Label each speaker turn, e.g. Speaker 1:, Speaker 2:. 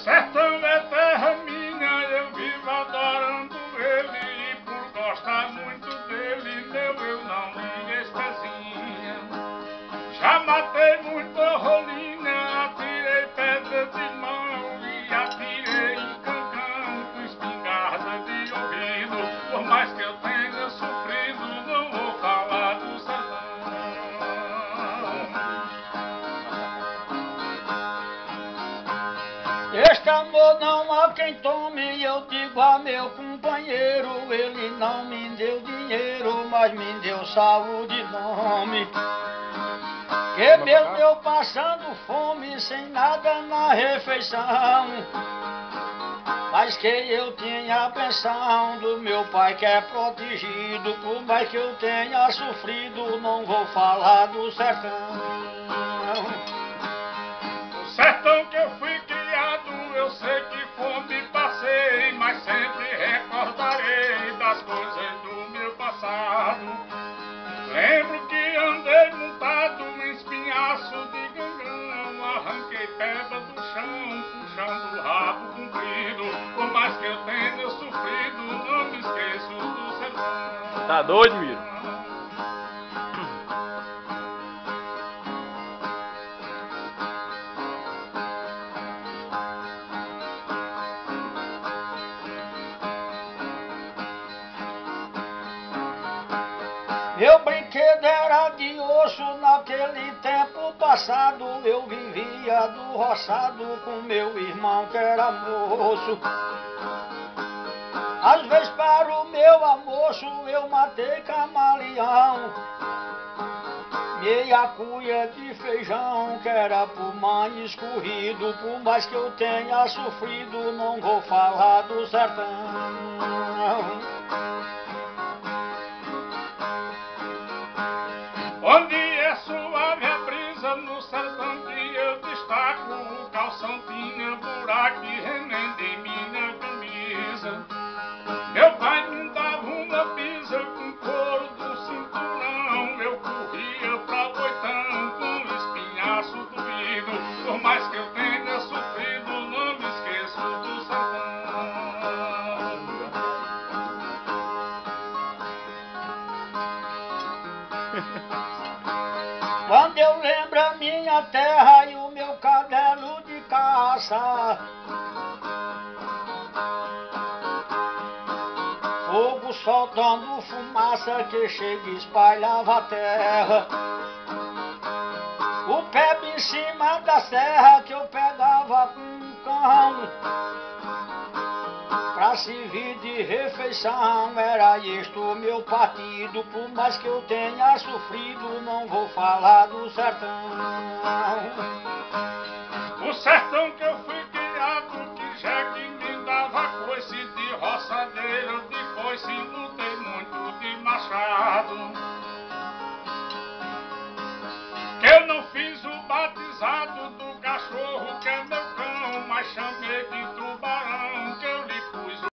Speaker 1: sertão é terra minha, eu vivo adorando ele, e por gostar muito dele, eu não me esquecia. Já matei muita rolinha, atirei pedra de mão e atirei cancão com espingarda de ouvido. Por mais que eu tenha sofrido, não vou falar do sertão.
Speaker 2: Este amor não há quem tome, eu digo a meu companheiro, ele não me deu dinheiro, mas me deu saúde e nome. Que mesmo eu passando fome, sem nada na refeição, mas que eu tinha a bênção do meu pai que é protegido. Por mais que eu tenha sofrido, não vou falar do sertão.
Speaker 1: O sertão que eu fui criado, eu sei que fome passei, mas sempre recordarei das coisas do meu passado. Lembro que andei montado em espinhaço de gangão, arranquei pedra do chão, puxando o rabo comprido. Por mais que eu tenha sofrido, não me esqueço do sertão.
Speaker 3: Tá doido, Miro?
Speaker 2: Meu brinquedo era de osso, naquele tempo passado eu vivia do roçado com meu irmão que era moço. Às vezes para o meu almoço eu matei camaleão, meia cuia de feijão que era por mãe escorrido. Por mais que eu tenha sofrido, não vou falar do sertão.
Speaker 1: Onde é suave a brisa, no sertão que eu destaco, o calção tinha buraco e remendo em minha camisa. Meu pai me dava uma pisa com couro do cinturão, eu corria pra Boitão com espinhaço doído. Por mais que eu tenha sofrido, não me esqueço do sertão.
Speaker 2: Quando eu lembro a minha terra e o meu cadelo de caça, fogo soltando fumaça que chega e espalhava a terra, o pé em cima da serra que eu pegava com um cão pra servir de refeição. Era isto o meu partido. Por mais que eu tenha sofrido, não vou falar do sertão.
Speaker 1: O sertão que eu fui criado, que já que me dava coice de roçadeira, de foice, lutei muito de machado. Que eu não fiz o batizado do cachorro que é meu cão, mas chamei de